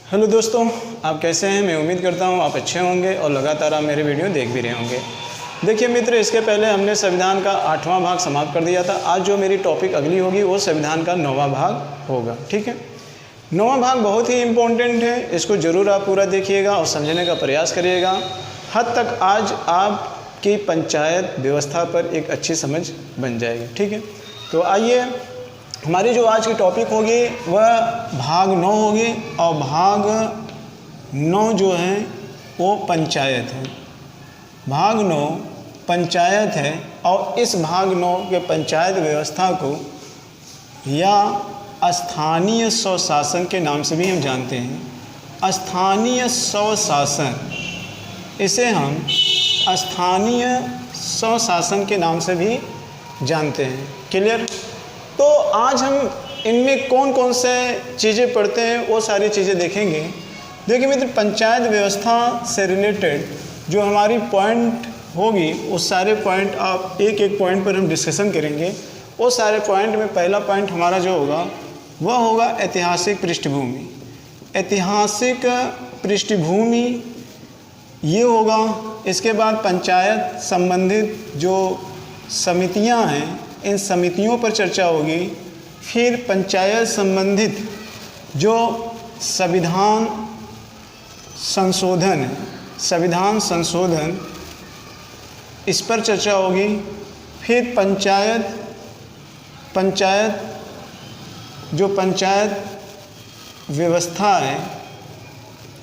Hello दोस्तों, आप कैसे हैं। मैं उम्मीद करता हूं आप अच्छे होंगे और लगातार आप मेरे वीडियो देख भी रहे होंगे। देखिए मित्र, इसके पहले हमने संविधान का 8वां भाग समाप्त कर दिया था। आज जो मेरी टॉपिक अगली होगी वो संविधान का 9वां भाग होगा। ठीक है, 9वां भाग बहुत ही इम्पोर्टेंट है, इसको ज़रूर आप पूरा देखिएगा और समझने का प्रयास करिएगा। हद तक आज आपकी पंचायत व्यवस्था पर एक अच्छी समझ बन जाएगी। ठीक है, तो आइए, हमारी जो आज की टॉपिक होगी वह भाग 9 होगी और भाग 9 जो है वो पंचायत है। भाग 9 पंचायत है और इस भाग 9 के पंचायत व्यवस्था को या स्थानीय स्वशासन के नाम से भी हम जानते हैं। स्थानीय स्वशासन, इसे हम स्थानीय स्वशासन के नाम से भी जानते हैं। क्लियर। तो आज हम इनमें कौन कौन से चीज़ें पढ़ते हैं वो सारी चीज़ें देखेंगे। देखिए मित्र, पंचायत व्यवस्था से रिलेटेड जो हमारी पॉइंट होगी उस सारे पॉइंट आप एक एक पॉइंट पर हम डिस्कशन करेंगे। वो सारे पॉइंट में पहला पॉइंट हमारा जो होगा वह होगा ऐतिहासिक पृष्ठभूमि। ऐतिहासिक पृष्ठभूमि ये होगा। इसके बाद पंचायत संबंधित जो समितियां हैं इन समितियों पर चर्चा होगी। फिर पंचायत संबंधित जो संविधान संशोधन है, संविधान संशोधन, इस पर चर्चा होगी। फिर पंचायत जो पंचायत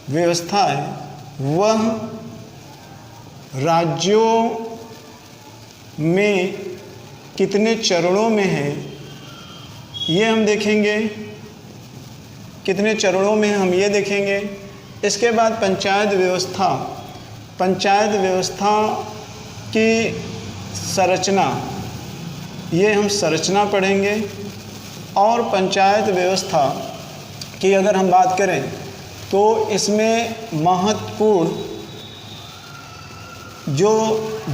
व्यवस्था है वह राज्यों में कितने चरणों में है ये हम देखेंगे। कितने चरणों में हम ये देखेंगे। इसके बाद पंचायत व्यवस्था की संरचना, ये हम संरचना पढ़ेंगे। और पंचायत व्यवस्था की अगर हम बात करें तो इसमें महत्वपूर्ण जो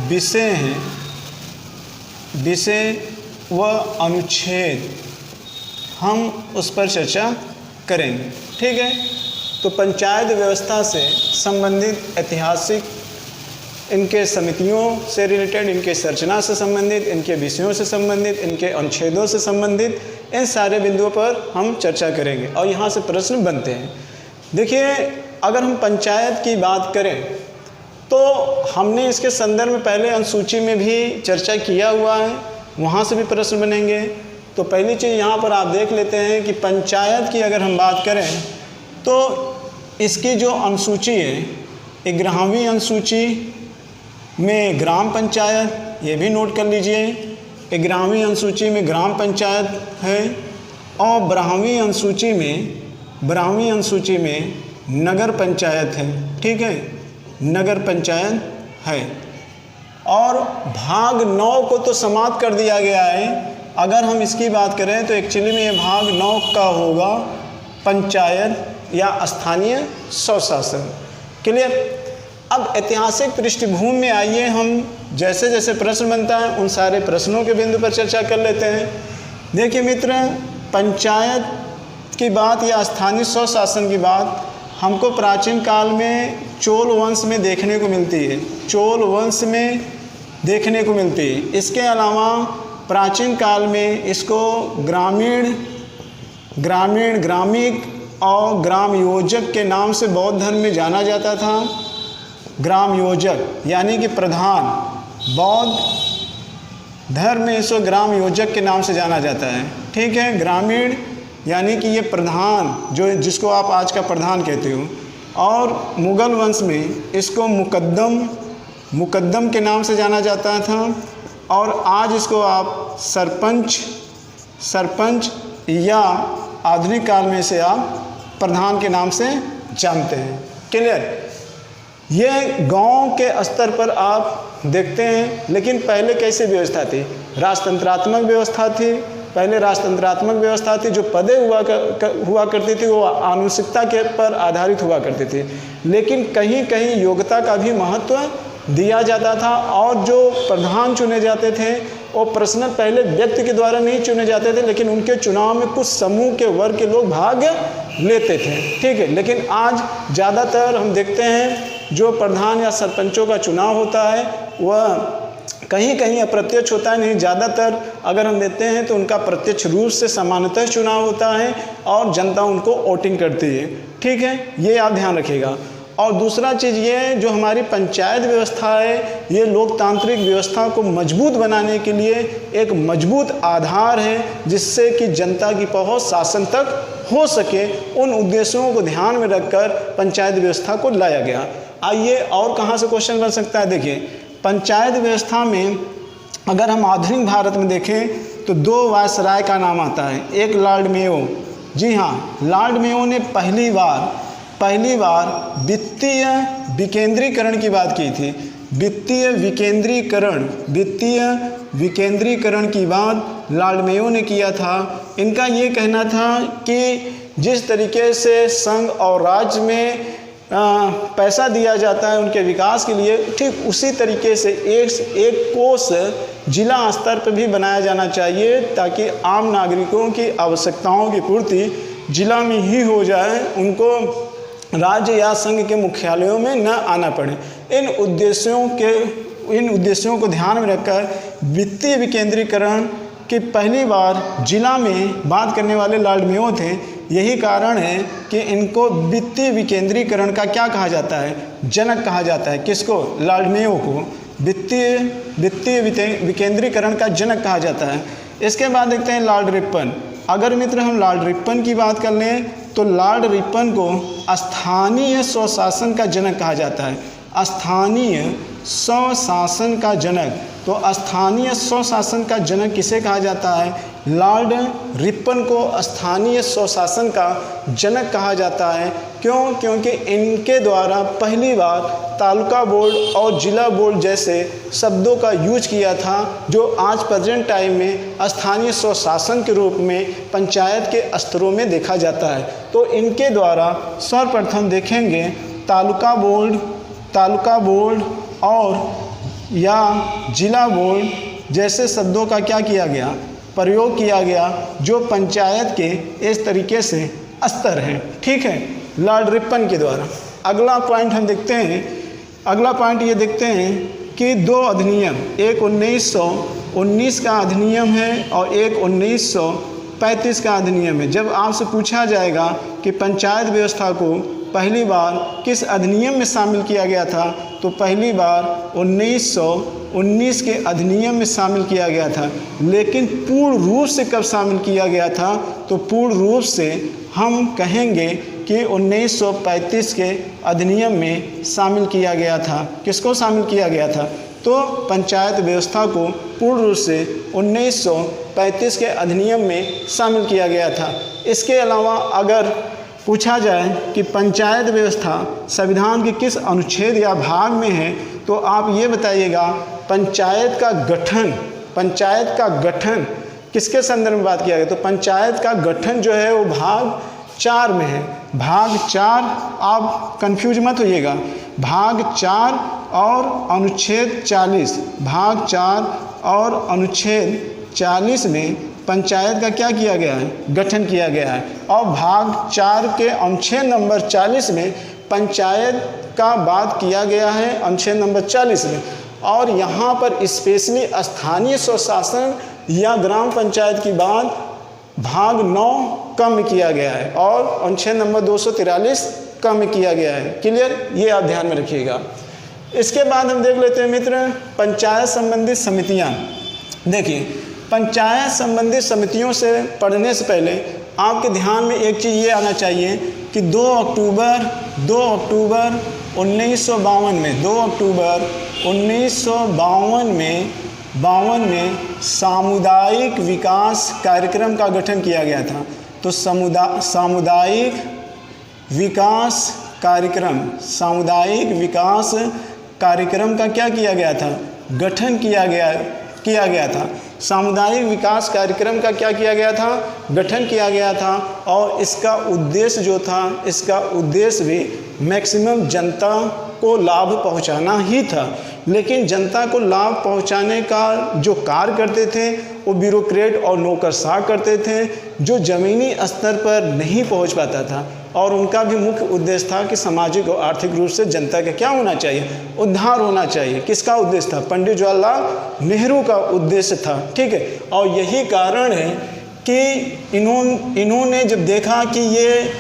विषय हैं, विषय व अनुच्छेद, हम उस पर चर्चा करेंगे। ठीक है, तो पंचायत व्यवस्था से संबंधित ऐतिहासिक, इनके समितियों से रिलेटेड, इनके संरचना से संबंधित, इनके विषयों से संबंधित, इनके अनुच्छेदों से संबंधित, इन सारे बिंदुओं पर हम चर्चा करेंगे और यहाँ से प्रश्न बनते हैं। देखिए, अगर हम पंचायत की बात करें तो हमने इसके संदर्भ में पहले अनुसूची में भी चर्चा किया हुआ है, वहाँ से भी प्रश्न बनेंगे। तो पहली चीज़ यहाँ पर आप देख लेते हैं कि पंचायत की अगर हम बात करें तो इसकी जो अनुसूची है, 11वीं अनुसूची में ग्राम पंचायत, ये भी नोट कर लीजिए, 11वीं अनुसूची में ग्राम पंचायत है और 12वीं अनुसूची में नगर पंचायत है। ठीक है, नगर पंचायत है। और भाग 9 को तो समाप्त कर दिया गया है। अगर हम इसकी बात करें तो एक्चुअली में ये भाग 9 का होगा पंचायत या स्थानीय स्वशासन। क्लियर। अब ऐतिहासिक पृष्ठभूमि में आइए, हम जैसे जैसे प्रश्न बनता है उन सारे प्रश्नों के बिंदु पर चर्चा कर लेते हैं। देखिए मित्र, पंचायत की बात या स्थानीय स्वशासन की बात हमको प्राचीन काल में चोल वंश में देखने को मिलती है। चोल वंश में देखने को मिलती है। इसके अलावा प्राचीन काल में इसको ग्रामिक और ग्राम योजक के नाम से बौद्ध धर्म में जाना जाता था। ग्राम योजक यानी कि प्रधान, बौद्ध धर्म में इसको ग्राम योजक के नाम से जाना जाता है। ठीक है, ग्रामीण यानी कि ये प्रधान, जो जिसको आप आज का प्रधान कहते हो। और मुग़ल वंश में इसको मुकद्दम के नाम से जाना जाता था और आज इसको आप सरपंच या आधुनिक काल में से आप प्रधान के नाम से जानते हैं। क्लियर। ये गांव के स्तर पर आप देखते हैं, लेकिन पहले कैसी व्यवस्था थी? राजतंत्रात्मक व्यवस्था थी। पहले राजतंत्रात्मक व्यवस्था थी, जो पदें हुआ करती थी वो आनुवंशिकता के पर आधारित हुआ करती थी, लेकिन कहीं कहीं योग्यता का भी महत्व दिया जाता था। और जो प्रधान चुने जाते थे वो पर्सनल पहले व्यक्ति के द्वारा नहीं चुने जाते थे, लेकिन उनके चुनाव में कुछ समूह के वर्ग के लोग भाग लेते थे, ठीक है। लेकिन आज ज़्यादातर हम देखते हैं जो प्रधान या सरपंचों का चुनाव होता है वह कहीं कहीं अप्रत्यक्ष होता है, नहीं ज़्यादातर अगर हम देते हैं तो उनका प्रत्यक्ष रूप से सामान्यतः चुनाव होता है और जनता उनको वोटिंग करती है, ठीक है। ये आप ध्यान रखिएगा। और दूसरा चीज़ ये है, जो हमारी पंचायत व्यवस्था है ये लोकतांत्रिक व्यवस्था को मजबूत बनाने के लिए एक मजबूत आधार है, जिससे कि जनता की पहुंच शासन तक हो सके। उन उद्देश्यों को ध्यान में रखकर पंचायत व्यवस्था को लाया गया। आइए और कहाँ से क्वेश्चन बन सकता है, देखिए पंचायत व्यवस्था में अगर हम आधुनिक भारत में देखें तो 2 वायसराय का नाम आता है। एक लॉर्ड मेयो, जी हाँ, लॉर्ड मेयो ने पहली बार वित्तीय विकेंद्रीकरण की बात की थी। वित्तीय विकेंद्रीकरण की बात लॉर्ड मेयो ने किया था। इनका ये कहना था कि जिस तरीके से संघ और राज्य में पैसा दिया जाता है उनके विकास के लिए, ठीक उसी तरीके से एक कोष जिला स्तर पर भी बनाया जाना चाहिए, ताकि आम नागरिकों की आवश्यकताओं की पूर्ति जिला में ही हो जाए, उनको राज्य या संघ के मुख्यालयों में न आना पड़े। इन उद्देश्यों को ध्यान में रखकर वित्तीय विकेंद्रीकरण की पहली बार जिला में बात करने वाले लॉर्ड मेयो थे। यही कारण है कि इनको वित्तीय विकेंद्रीकरण का क्या कहा जाता है, जनक कहा जाता है। किसको? लॉर्ड मेयो को वित्तीय विकेंद्रीकरण का जनक कहा जाता है। इसके बाद देखते हैं लॉर्ड रिपन। अगर मित्र हम लॉर्ड रिपन की बात कर लें तो लॉर्ड रिपन को स्थानीय स्वशासन का जनक कहा जाता है। स्थानीय स्वशासन का जनक, तो स्थानीय स्वशासन का जनक किसे कहा जाता है? लॉर्ड रिपन को स्थानीय स्वशासन का जनक कहा जाता है। क्यों? क्योंकि इनके द्वारा पहली बार तालुका बोर्ड और जिला बोर्ड जैसे शब्दों का यूज किया था, जो आज प्रेजेंट टाइम में स्थानीय स्वशासन के रूप में पंचायत के स्तरों में देखा जाता है। तो इनके द्वारा सर्वप्रथम देखेंगे तालुका बोर्ड और या जिला बोर्ड जैसे शब्दों का क्या किया गया? प्रयोग किया गया, जो पंचायत के इस तरीके से स्तर हैं, ठीक है, लॉर्ड रिपन के द्वारा। अगला पॉइंट हम देखते हैं, अगला पॉइंट ये देखते हैं कि 2 अधिनियम, एक 1919 का अधिनियम है और एक 1935 का अधिनियम है। जब आपसे पूछा जाएगा कि पंचायत व्यवस्था को पहली बार किस अधिनियम में शामिल किया गया था, तो पहली बार 1919 के अधिनियम में शामिल किया गया था। लेकिन पूर्ण रूप से कब शामिल किया गया था? तो पूर्ण रूप से हम कहेंगे कि 1935 के अधिनियम में शामिल किया गया था। किसको शामिल किया गया था? तो पंचायत व्यवस्था को पूर्ण रूप से 1935 के अधिनियम में शामिल किया गया था। इसके अलावा अगर पूछा जाए कि पंचायत व्यवस्था संविधान के किस अनुच्छेद या भाग में है, तो आप ये बताइएगा पंचायत का गठन किसके संदर्भ में बात किया गया? तो पंचायत का गठन जो है वो भाग 4 में है। भाग 4, आप कंफ्यूज मत होइएगा, भाग 4 और अनुच्छेद 40, भाग 4 और अनुच्छेद 40 में पंचायत का क्या किया गया है? गठन किया गया है। और भाग 4 के अनुच्छेद नंबर 40 में पंचायत का बात किया गया है, अनुच्छेद नंबर 40 में। और यहाँ पर स्पेशली स्थानीय स्वशासन या ग्राम पंचायत की बात भाग 9 कम किया गया है और अनुच्छेद नंबर 243 कम किया गया है। क्लियर? ये आप ध्यान में रखिएगा। इसके बाद हम देख लेते हैं मित्र पंचायत संबंधित समितियाँ। देखिए, पंचायत संबंधित समितियों से पढ़ने से पहले आपके ध्यान में एक चीज़ ये आना चाहिए कि 2 अक्टूबर 1952 में 2 अक्टूबर 1952 में सामुदायिक विकास कार्यक्रम का गठन किया गया था। तो सामुदायिक विकास कार्यक्रम का क्या किया गया था? गठन किया गया था। सामुदायिक विकास कार्यक्रम का क्या किया गया था? गठन किया गया था। और इसका उद्देश्य जो था, इसका उद्देश्य भी मैक्सिमम जनता को लाभ पहुंचाना ही था। लेकिन जनता को लाभ पहुंचाने का जो कार्य करते थे वो ब्यूरोक्रेट और नौकरशाह करते थे जो ज़मीनी स्तर पर नहीं पहुंच पाता था, और उनका भी मुख्य उद्देश्य था कि सामाजिक और आर्थिक रूप से जनता का क्या होना चाहिए, उद्धार होना चाहिए। किसका उद्देश्य था? पंडित जवाहरलाल नेहरू का उद्देश्य था। ठीक है, और यही कारण है कि इन्होंने जब देखा कि ये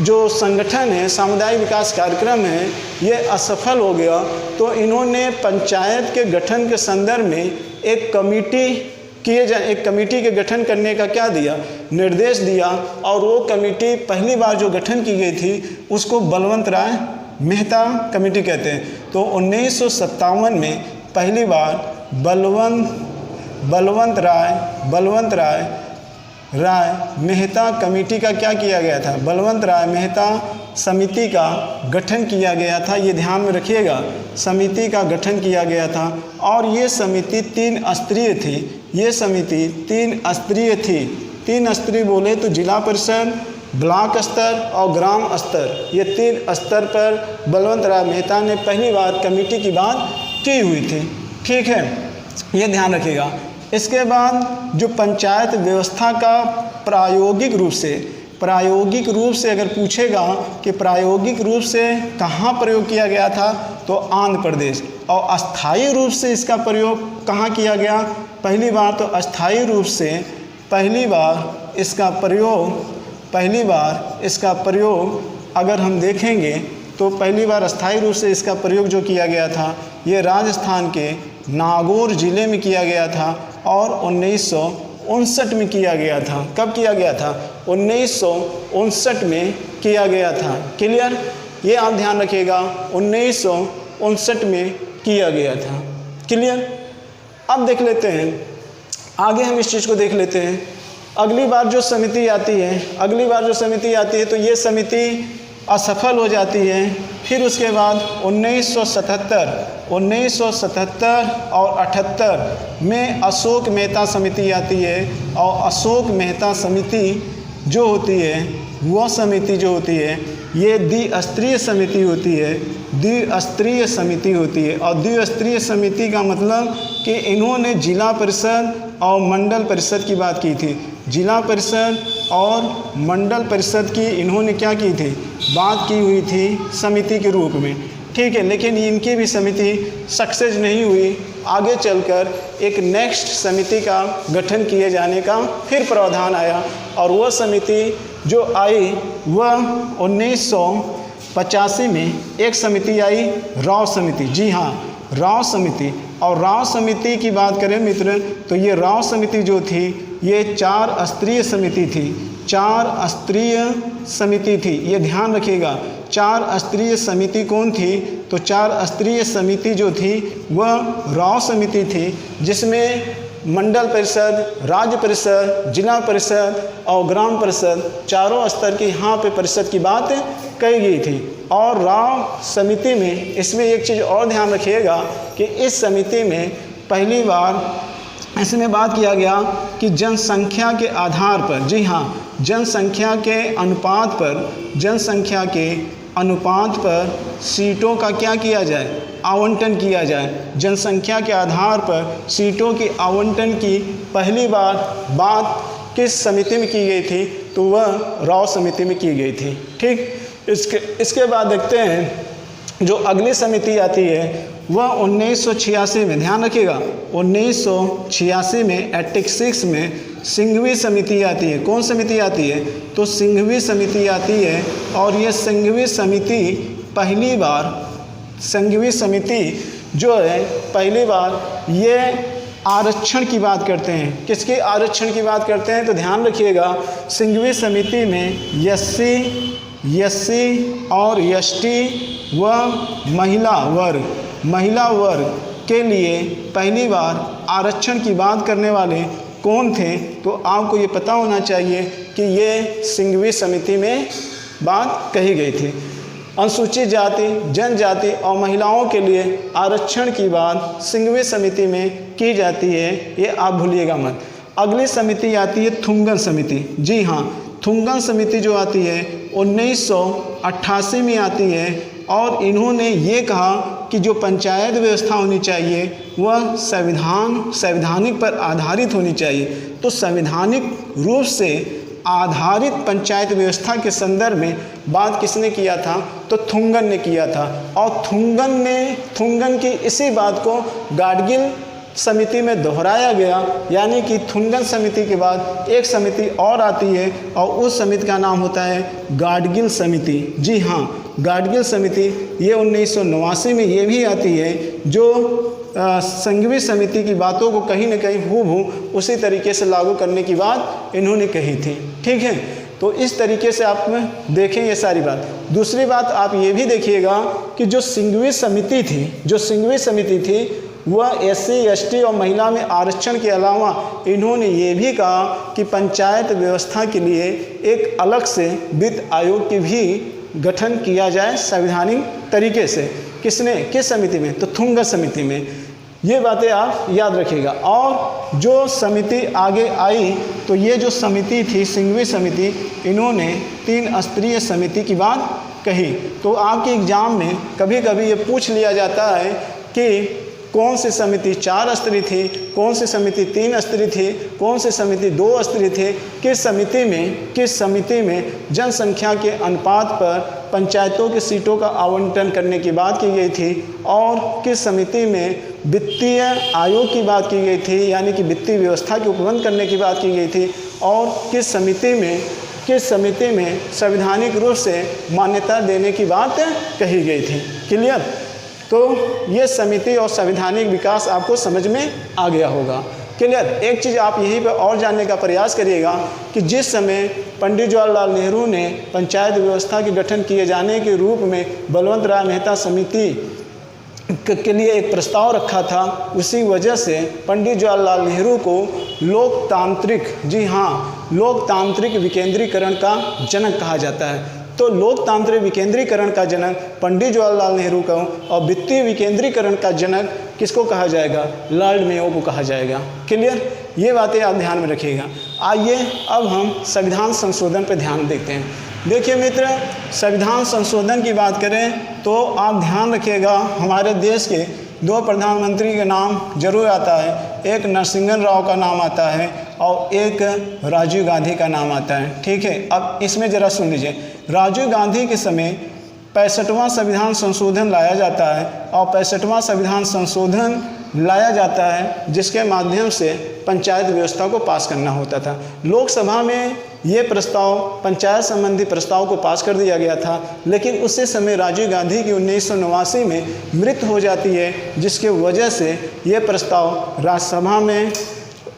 जो संगठन है, सामुदायिक विकास कार्यक्रम है, ये असफल हो गया, तो इन्होंने पंचायत के गठन के संदर्भ में एक कमेटी के गठन करने का क्या दिया, निर्देश दिया। और वो कमेटी पहली बार जो गठन की गई थी उसको बलवंत राय मेहता कमेटी कहते हैं। तो 1957 में पहली बार बलवंत राय मेहता कमेटी का क्या किया गया था, बलवंत राय मेहता समिति का गठन किया गया था। ये ध्यान में रखिएगा, समिति का गठन किया गया था। और ये समिति 3 स्तरीय थी। ये समिति 3 स्तरीय थी। 3 स्तरीय बोले तो जिला परिषद, ब्लॉक स्तर और ग्राम स्तर, ये 3 स्तर पर बलवंत राय मेहता ने पहली बार कमेटी की बात की हुई थी। ठीक है, ये ध्यान रखिएगा। इसके बाद जो पंचायत व्यवस्था का प्रायोगिक रूप से अगर पूछेगा कि प्रायोगिक रूप से कहाँ प्रयोग किया गया था, तो आंध्र प्रदेश। और अस्थायी रूप से इसका प्रयोग कहाँ किया गया? पहली बार तो अस्थायी रूप से पहली बार इसका प्रयोग अगर हम देखेंगे तो पहली बार अस्थायी रूप से इसका प्रयोग जो किया गया था, ये राजस्थान के नागौर जिले में किया गया था और 1959 में किया गया था। कब किया गया था? 1959 में किया गया था। क्लियर? ये आप ध्यान रखिएगा, 1959 में किया गया था। क्लियर? अब देख लेते हैं आगे, हम इस चीज़ को देख लेते हैं। अगली बार जो समिति आती है तो ये समिति असफल हो जाती है। फिर उसके बाद 1977 और 78 में अशोक मेहता समिति आती है। और अशोक मेहता समिति जो होती है, वह समिति जो होती है, ये द्विस्तरीय समिति होती है। और द्विस्तरीय समिति का मतलब कि इन्होंने जिला परिषद और मंडल परिषद की बात की थी। जिला परिषद और मंडल परिषद की इन्होंने क्या की थी, बात की हुई थी समिति के रूप में। ठीक है, लेकिन इनकी भी समिति सक्सेस नहीं हुई। आगे चलकर एक नेक्स्ट समिति का गठन किए जाने का फिर प्रावधान आया, और वह समिति जो आई वह 1985 में एक समिति आई, राव समिति। जी हाँ, राव समिति। और राव समिति की बात करें मित्र, तो ये राव समिति जो थी ये 4 स्तरीय समिति थी। 4 स्तरीय समिति थी, ये ध्यान रखिएगा। 4 स्तरीय समिति कौन थी? तो 4 स्तरीय समिति जो थी वह राव समिति थी, जिसमें मंडल परिषद, राज्य परिषद, जिला परिषद और ग्राम परिषद, चारों स्तर की यहाँ पे परिषद की बात कही गई थी। और राव समिति में इसमें एक चीज़ और ध्यान रखिएगा कि इस समिति में पहली बार इसमें बात किया गया कि जनसंख्या के आधार पर, जी हाँ, जनसंख्या के अनुपात पर सीटों का क्या किया जाए, आवंटन किया जाए। जनसंख्या के आधार पर सीटों की आवंटन की पहली बार बात किस समिति में की गई थी? तो वह राव समिति में की गई थी। ठीक, इसके बाद देखते हैं जो अगली समिति आती है वह 1986 में, ध्यान रखिएगा, 1986 में 86 में सिंघवी समिति आती है। कौन समिति आती है? तो सिंघवी समिति आती है। और ये सिंघवी समिति जो है पहली बार ये आरक्षण की बात करते हैं। किसके आरक्षण की बात करते हैं? तो ध्यान रखिएगा, सिंघवी समिति में एससी और एसटी व महिला वर्ग के लिए पहली बार आरक्षण की बात करने वाले कौन थे? तो आपको ये पता होना चाहिए कि ये सिंघवी समिति में बात कही गई थी। अनुसूचित जाति, जनजाति और महिलाओं के लिए आरक्षण की बात सिंघवी समिति में की जाती है, ये आप भूलिएगा मत। अगली समिति आती है थुंगन समिति। जी हाँ, थुंगन समिति जो आती है 1988 में आती है। और इन्होंने ये कहा कि जो पंचायत व्यवस्था होनी चाहिए वह संवैधानिक पर आधारित होनी चाहिए। तो संवैधानिक रूप से आधारित पंचायत व्यवस्था के संदर्भ में बात किसने किया था? तो थुंगन ने किया था। और थुंगन की इसी बात को गाडगिल समिति में दोहराया गया, यानी कि थुंगन समिति के बाद एक समिति और आती है और उस समिति का नाम होता है गाडगिल समिति। जी हाँ, गाडगिल समिति ये 1989 में ये भी आती है, जो संघवी समिति की बातों को कहीं न कहीं हूबहू उसी तरीके से लागू करने की बात इन्होंने कही थी। ठीक है, तो इस तरीके से आप देखें ये सारी बात। दूसरी बात आप ये भी देखिएगा कि जो संघवी समिति थी वह SC ST और महिला में आरक्षण के अलावा इन्होंने ये भी कहा कि पंचायत व्यवस्था के लिए एक अलग से वित्त आयोग की भी गठन किया जाए संवैधानिक तरीके से। किस समिति में? तो थुंगन समिति में। ये बातें आप याद रखिएगा। और जो समिति आगे आई तो ये जो समिति थी संघवी समिति, इन्होंने 3 स्तरीय समिति की बात कही। तो आपके एग्ज़ाम में कभी कभी ये पूछ लिया जाता है कि कौन सी समिति 4 स्तरीय थी, कौन सी समिति 3 स्तरीय थी, कौन सी समिति 2 स्तरीय थे, किस समिति में जनसंख्या के अनुपात पर पंचायतों की सीटों का आवंटन करने की बात की गई थी, और किस समिति में वित्तीय आयोग की बात की गई थी, यानी कि वित्तीय व्यवस्था के उपबंध करने की बात की गई थी, और किस समिति में संवैधानिक रूप से मान्यता देने की बात कही गई थी। क्लियर? तो ये समिति और संवैधानिक विकास आपको समझ में आ गया होगा। क्लियर? एक चीज़ आप यहीं पर और जानने का प्रयास करिएगा कि जिस समय पंडित जवाहरलाल नेहरू ने पंचायत व्यवस्था के गठन किए जाने के रूप में बलवंत राय मेहता समिति के लिए एक प्रस्ताव रखा था, उसी वजह से पंडित जवाहरलाल नेहरू को लोकतांत्रिक विकेंद्रीकरण का जनक कहा जाता है। तो लोकतांत्रिक विकेंद्रीकरण का जनक पंडित जवाहरलाल नेहरू को और वित्तीय विकेंद्रीकरण का जनक किसको कहा जाएगा? लॉर्ड मेयो को कहा जाएगा। क्लियर? ये बातें आप ध्यान में रखिएगा। आइए अब हम संविधान संशोधन पर ध्यान देते हैं। देखिए मित्र, संविधान संशोधन की बात करें तो आप ध्यान रखिएगा, हमारे देश के 2 प्रधानमंत्री का नाम जरूर आता है। एक नरसिंहन राव का नाम आता है और एक राजीव गांधी का नाम आता है। ठीक है, अब इसमें ज़रा सुन लीजिए। राजीव गांधी के समय 65वां संविधान संशोधन लाया जाता है, और 65वां संविधान संशोधन लाया जाता है जिसके माध्यम से पंचायत व्यवस्था को पास करना होता था। लोकसभा में ये प्रस्ताव, पंचायत संबंधी प्रस्ताव को पास कर दिया गया था, लेकिन उसी समय राजीव गांधी की 1989 में मृत्यु हो जाती है, जिसके वजह से ये प्रस्ताव राज्यसभा में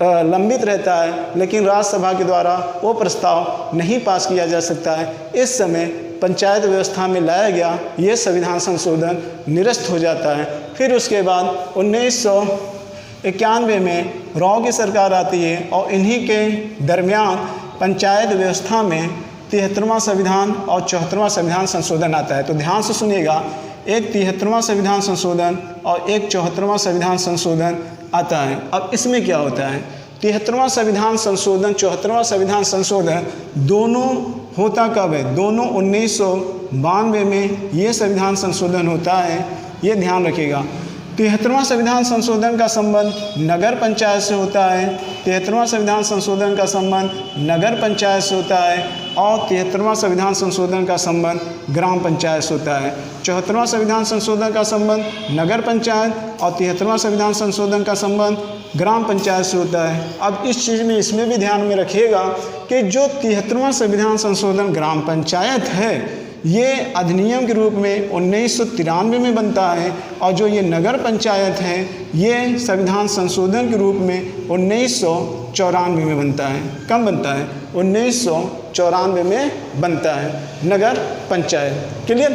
लंबित रहता है, लेकिन राज्यसभा के द्वारा वो प्रस्ताव नहीं पास किया जा सकता है। इस समय पंचायत व्यवस्था में लाया गया ये संविधान संशोधन निरस्त हो जाता है। फिर उसके बाद 1991 में राव की सरकार आती है और इन्हीं के दरमियान पंचायत व्यवस्था में 73वां संविधान और 74वां संविधान संशोधन आता है। तो ध्यान से सुनिएगा, एक 73वां संविधान संशोधन और एक 74वां संविधान संशोधन आता है। अब इसमें क्या होता है? 73वां संविधान संशोधन, 74वां संविधान संशोधन दोनों होता कब है? दोनों 1992 में ये संविधान संशोधन होता है, ये ध्यान रखिएगा। 73वां संविधान संशोधन का संबंध नगर पंचायत से होता है, 73वां संविधान संशोधन का संबंध नगर पंचायत से होता है, और 73वां संविधान संशोधन का संबंध ग्राम पंचायत से होता है। 74वां संविधान संशोधन का संबंध नगर पंचायत और 73वां संविधान संशोधन का संबंध ग्राम पंचायत से होता है। अब इस चीज़ में इसमें भी ध्यान में रखिएगा कि जो 73वां संविधान संशोधन ग्राम पंचायत है, ये अधिनियम के रूप में 1993 में बनता है, और जो ये नगर पंचायत है ये संविधान संशोधन के रूप में 1994 में बनता है। कब बनता है? 1994 में बनता है नगर पंचायत। क्लियर?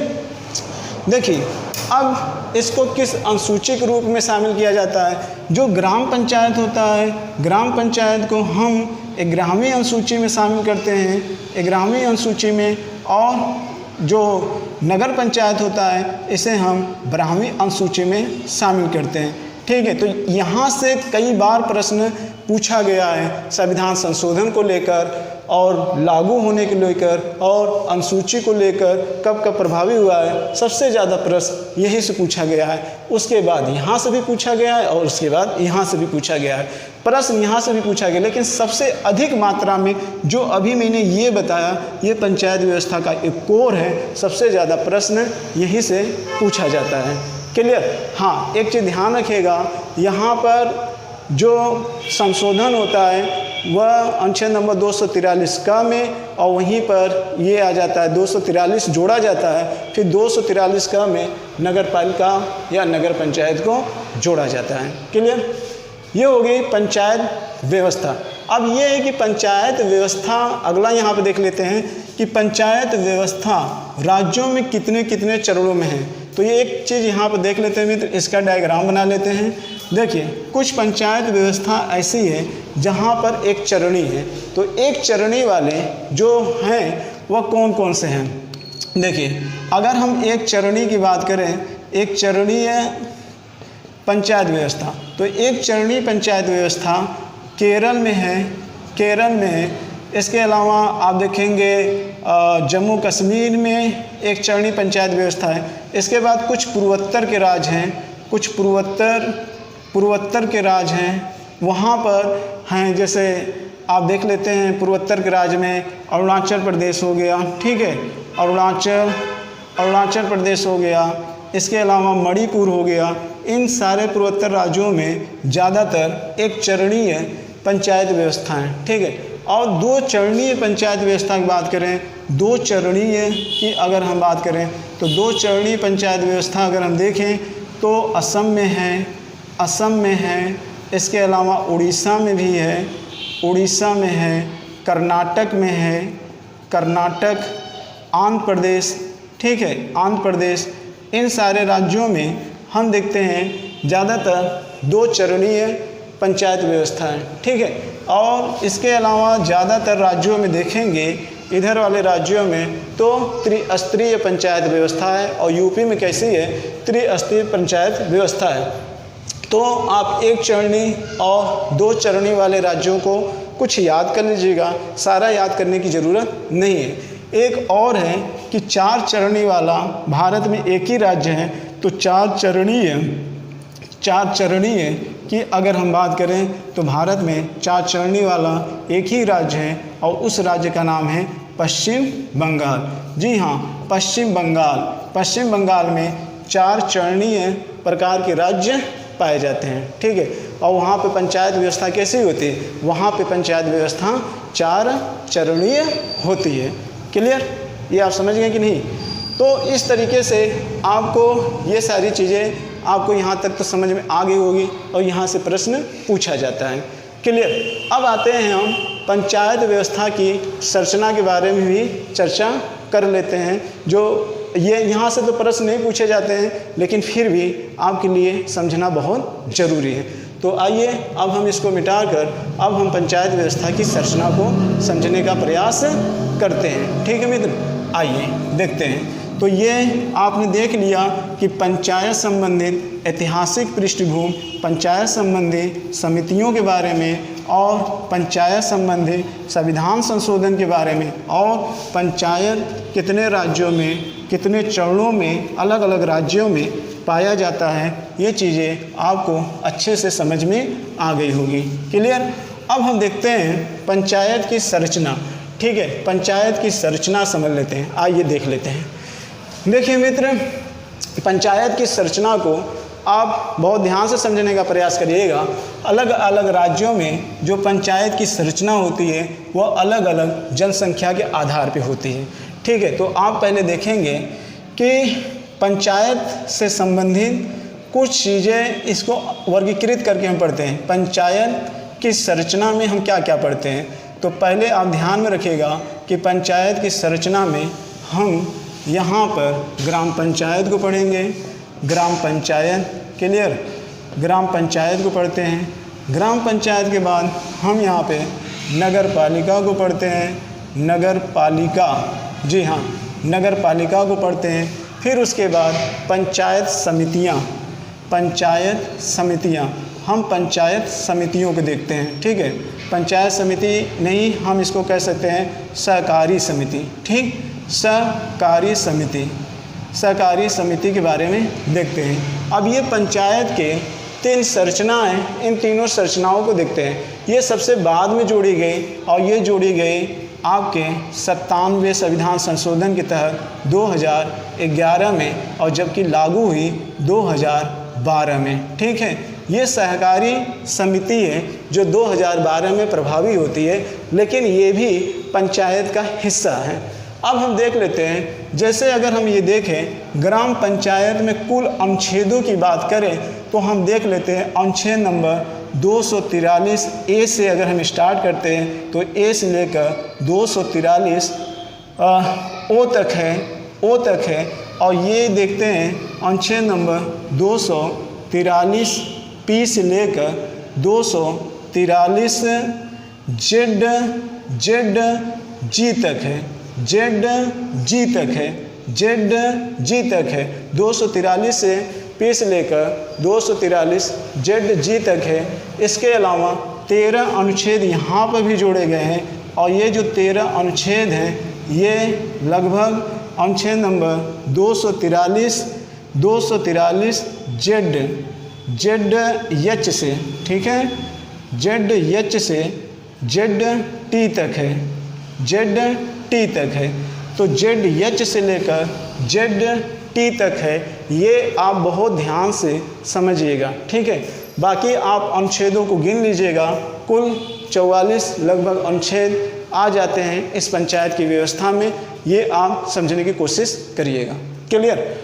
देखिए, अब इसको किस अनुसूची के रूप में शामिल किया जाता है? जो ग्राम पंचायत होता है, ग्राम पंचायत को हम 11वीं अनुसूची में शामिल करते हैं, 11वीं अनुसूची में, और जो नगर पंचायत होता है इसे हम 12वीं अनुसूची में शामिल करते हैं। ठीक है, तो यहाँ से कई बार प्रश्न पूछा गया है संविधान संशोधन को लेकर और लागू होने को लेकर और अनुसूची को लेकर कब कब प्रभावी हुआ है, सबसे ज़्यादा प्रश्न यही से पूछा गया है। उसके बाद यहाँ से भी पूछा गया है और उसके बाद यहाँ से भी पूछा गया है। प्रश्न यहाँ से भी पूछा गया, लेकिन सबसे अधिक मात्रा में जो अभी मैंने ये बताया, ये पंचायत व्यवस्था का एक कोर है। सबसे ज़्यादा प्रश्न यहीं से पूछा जाता है। क्लियर? हाँ, एक चीज़ ध्यान रखिएगा, यहाँ पर जो संशोधन होता है वह अनुच्छेद नंबर 243 का में, और वहीं पर ये आ जाता है 243 जोड़ा जाता है, फिर 243 का में नगर पालिका या नगर पंचायत को जोड़ा जाता है। क्लियर? ये हो गई पंचायत व्यवस्था। अब ये है कि पंचायत व्यवस्था, अगला यहाँ पे देख लेते हैं कि पंचायत व्यवस्था राज्यों में कितने कितने चरणों में है। तो ये एक चीज़ यहाँ पर देख लेते हैं मित्र, इसका डायग्राम बना लेते हैं। देखिए, कुछ पंचायत व्यवस्था ऐसी है जहाँ पर एक चरणी है। तो एक चरणी वाले जो हैं वह कौन कौन से हैं? देखिए, अगर हम एक चरणी की बात करें, एक चरणीय पंचायत व्यवस्था, तो एक चरणी पंचायत व्यवस्था केरल में है, केरल में है। इसके अलावा आप देखेंगे जम्मू कश्मीर में एक चरणी पंचायत व्यवस्था है। इसके बाद कुछ पूर्वोत्तर के राज्य हैं, कुछ पूर्वोत्तर के राज्य हैं, वहाँ पर हैं। जैसे आप देख लेते हैं पूर्वोत्तर के राज्य में अरुणाचल प्रदेश हो गया, ठीक है, अरुणाचल प्रदेश हो गया। इसके अलावा मणिपुर हो गया। इन सारे पूर्वोत्तर राज्यों में ज़्यादातर एक चरणीय पंचायत व्यवस्था है, ठीक है। और दो चरणीय पंचायत व्यवस्था की बात करें, दो चरणीय की अगर हम बात करें तो दो चरणीय पंचायत व्यवस्था अगर हम देखें तो असम में है, असम में है। इसके अलावा उड़ीसा में भी है, उड़ीसा में है, कर्नाटक में है, कर्नाटक, आंध्र प्रदेश, ठीक है, आंध्र प्रदेश। इन सारे राज्यों में हम देखते हैं ज़्यादातर दो चरणीय पंचायत व्यवस्था है, ठीक है। और इसके अलावा ज़्यादातर राज्यों में देखेंगे, इधर वाले राज्यों में तो त्रिस्तरीय पंचायत व्यवस्था है, और यूपी में कैसी है? त्रिस्तरीय पंचायत व्यवस्था है। तो आप एक चरणी और दो चरणी वाले राज्यों को कुछ याद कर लीजिएगा, सारा याद करने की ज़रूरत नहीं है। एक और है कि चार चरणी वाला भारत में एक ही राज्य है, तो चार चरणीय की अगर हम बात करें तो भारत में चार चरणी वाला एक ही राज्य है, और उस राज्य का नाम है पश्चिम बंगाल। जी हाँ, पश्चिम बंगाल। पश्चिम बंगाल में चार चरणीय प्रकार के राज्य पाए जाते हैं, ठीक है। और वहाँ पे पंचायत व्यवस्था कैसी होती है? वहाँ पे पंचायत व्यवस्था चार चरणीय होती है। क्लियर? ये आप समझ गए कि नहीं? तो इस तरीके से आपको ये सारी चीज़ें आपको यहाँ तक तो समझ में आ गई होगी, और यहाँ से प्रश्न पूछा जाता है। क्लियर? अब आते हैं हम पंचायत व्यवस्था की संरचना के बारे में भी चर्चा कर लेते हैं। जो ये यहाँ से तो प्रश्न नहीं पूछे जाते हैं, लेकिन फिर भी आपके लिए समझना बहुत ज़रूरी है। तो आइए अब हम इसको मिटाकर अब हम पंचायत व्यवस्था की संरचना को समझने का प्रयास करते हैं, ठीक है मित्र? आइए देखते हैं। तो ये आपने देख लिया कि पंचायत संबंधित ऐतिहासिक पृष्ठभूमि, पंचायत संबंधी समितियों के बारे में, और पंचायत संबंधी संविधान संशोधन के बारे में, और पंचायत कितने राज्यों में, कितने चरणों में, अलग अलग राज्यों में पाया जाता है। ये चीज़ें आपको अच्छे से समझ में आ गई होगी। क्लियर? अब हम देखते हैं पंचायत की संरचना, ठीक है। पंचायत की संरचना समझ लेते हैं, आइए देख लेते हैं। देखिए मित्र, पंचायत की संरचना को आप बहुत ध्यान से समझने का प्रयास करिएगा। अलग अलग राज्यों में जो पंचायत की संरचना होती है वह अलग अलग जनसंख्या के आधार पर होती है, ठीक है। तो आप पहले देखेंगे कि पंचायत से संबंधित कुछ चीज़ें, इसको वर्गीकृत करके हम पढ़ते हैं। पंचायत की संरचना में हम क्या क्या पढ़ते हैं? तो पहले आप ध्यान में रखिएगा कि पंचायत की संरचना में हम यहाँ पर ग्राम पंचायत को पढ़ेंगे, ग्राम पंचायत। क्लियर? ग्राम पंचायत को पढ़ते हैं। ग्राम पंचायत के बाद हम यहाँ पे नगर पालिका को पढ़ते हैं, नगर पालिका, जी हाँ, नगर पालिका को पढ़ते हैं। फिर उसके बाद पंचायत समितियाँ, पंचायत समितियाँ हम पंचायत समितियों को देखते हैं। ठीक है, पंचायत समिति नहीं, हम इसको कह सकते हैं सहकारी समिति। ठीक, सहकारी समिति, सहकारी समिति के बारे में देखते हैं। अब ये पंचायत के 3 संरचनाएँ, इन तीनों संरचनाओं को देखते हैं। ये सबसे बाद में जोड़ी गई और ये जोड़ी गई आपके 97वें संविधान संशोधन के तहत 2011 में, और जबकि लागू हुई 2012 में। ठीक है, ये सहकारी समिति है जो 2012 में प्रभावी होती है, लेकिन ये भी पंचायत का हिस्सा है। अब हम देख लेते हैं, जैसे अगर हम ये देखें ग्राम पंचायत में कुल अनुच्छेदों की बात करें तो हम देख लेते हैं अनुच्छेद नंबर 243 ए से अगर हम स्टार्ट करते हैं तो ए से लेकर 243 ओ तक है, और ये देखते हैं अनुच्छेद नंबर 243 पी से लेकर 243 जेड जी तक है, जेड जी तक है। 243 से पी से लेकर 243 जेड जी तक है। इसके अलावा 13 अनुच्छेद यहाँ पर भी जोड़े गए हैं, और ये जो 13 अनुच्छेद हैं ये लगभग अनुच्छेद नंबर 243 जेड एच से, ठीक है, जेड एच से जेड टी तक है, जेड टी तक है। तो जेड एच से लेकर जेड टी तक है, ये आप बहुत ध्यान से समझिएगा। ठीक है, बाकी आप अनुच्छेदों को गिन लीजिएगा, कुल 44 लगभग अनुच्छेद आ जाते हैं इस पंचायत की व्यवस्था में, ये आप समझने की कोशिश करिएगा। क्लियर?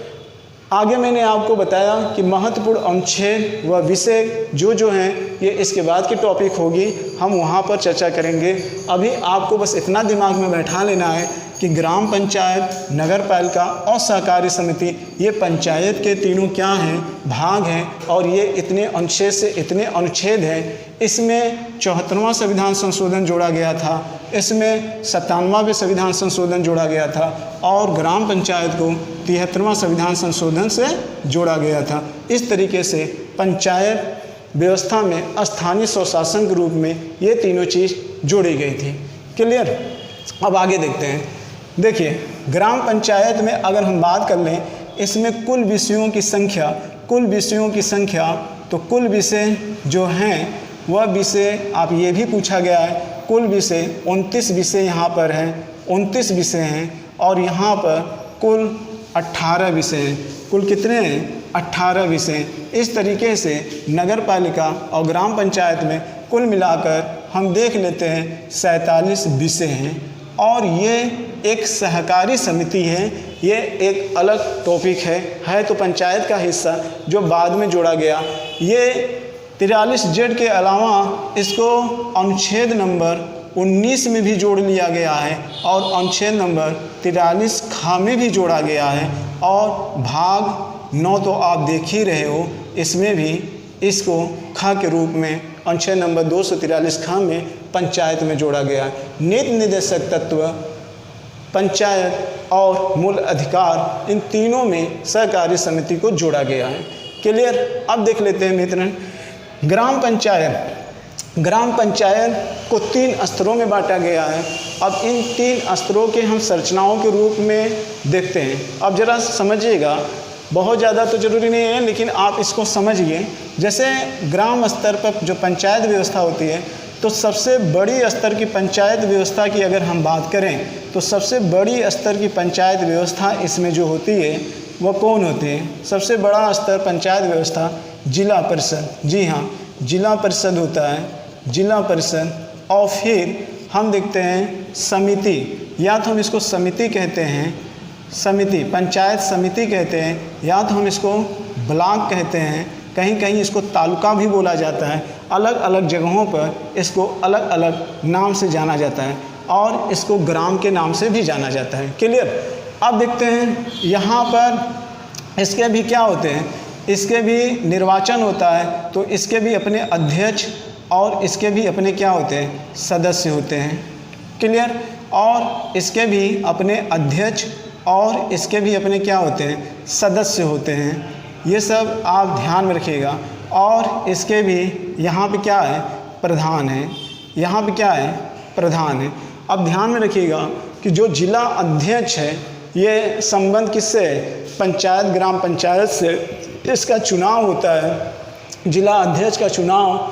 आगे मैंने आपको बताया कि महत्वपूर्ण अनुच्छेद व विषय जो हैं ये इसके बाद की टॉपिक होगी, हम वहाँ पर चर्चा करेंगे। अभी आपको बस इतना दिमाग में बैठा लेना है कि ग्राम पंचायत, नगर पालिका और सहकारी समिति ये पंचायत के तीनों क्या हैं, भाग हैं, और ये इतने अनुच्छेद से इतने अनुच्छेद हैं। इसमें 74वां संविधान संशोधन जोड़ा गया था, इसमें 97वां संविधान संशोधन जोड़ा गया था, और ग्राम पंचायत को 73वां संविधान संशोधन से जोड़ा गया था। इस तरीके से पंचायत व्यवस्था में स्थानीय स्वशासन के रूप में ये तीनों चीज़ जोड़ी गई थी। क्लियर? अब आगे देखते हैं। देखिए, ग्राम पंचायत में अगर हम बात कर लें, इसमें कुल विषयों की संख्या, तो कुल विषय जो हैं वह विषय, आप ये भी पूछा गया है, कुल विषय 29 विषय यहाँ पर हैं, 29 विषय हैं, और यहाँ पर कुल 18 विषय हैं। कुल कितने हैं? 18 विषय। इस तरीके से नगर पालिका और ग्राम पंचायत में कुल मिलाकर हम देख लेते हैं 47 विषय हैं, और ये एक सहकारी समिति है, ये एक अलग टॉपिक है तो पंचायत का हिस्सा जो बाद में जोड़ा गया। ये 43 जेड के अलावा इसको अनुच्छेद नंबर 19 में भी जोड़ लिया गया है, और अनुच्छेद नंबर 43 खा में भी जोड़ा गया है, और भाग 9 तो आप देख ही रहे हो, इसमें भी इसको खा के रूप में अनुच्छेद नंबर 243 खा में पंचायत में जोड़ा गया है। नीति निर्देशक तत्व, पंचायत और मूल अधिकार, इन तीनों में सहकारी समिति को जोड़ा गया है। क्लियर? अब देख लेते हैं मित्रों, ग्राम पंचायत को 3 स्तरों में बांटा गया है। अब इन 3 स्तरों के हम संरचनाओं के रूप में देखते हैं। अब ज़रा समझिएगा, बहुत ज़्यादा तो ज़रूरी नहीं है, लेकिन आप इसको समझिए। जैसे ग्राम स्तर पर जो पंचायत व्यवस्था होती है, तो सबसे बड़ी स्तर की पंचायत व्यवस्था की अगर हम बात करें, तो सबसे बड़ी स्तर की पंचायत व्यवस्था इसमें जो होती है वो कौन होती है? सबसे बड़ा स्तर पंचायत व्यवस्था जिला परिषद। जी हाँ, जिला परिषद होता है, जिला परिषद। और फिर हम देखते हैं समिति, या तो हम इसको समिति कहते हैं, समिति, पंचायत समिति कहते हैं, या तो हम इसको ब्लॉक कहते हैं, कहीं कहीं इसको तालुका भी बोला जाता है। अलग अलग जगहों पर इसको अलग अलग नाम से जाना जाता है, और इसको ग्राम के नाम से भी जाना जाता है। क्लियर? अब देखते हैं यहाँ पर इसके भी क्या होते हैं, इसके भी निर्वाचन होता है, तो इसके भी अपने अध्यक्ष और इसके भी अपने क्या होते हैं, सदस्य होते हैं। क्लियर? और इसके भी अपने अध्यक्ष और इसके भी अपने क्या होते हैं, सदस्य होते हैं। ये सब आप ध्यान में रखिएगा। और इसके भी यहाँ पे क्या है, प्रधान है, यहाँ पे क्या है, प्रधान है। अब ध्यान में रखिएगा कि जो जिला अध्यक्ष है ये संबंध किससे है, पंचायत ग्राम पंचायत से इसका चुनाव होता है। जिला अध्यक्ष का चुनाव,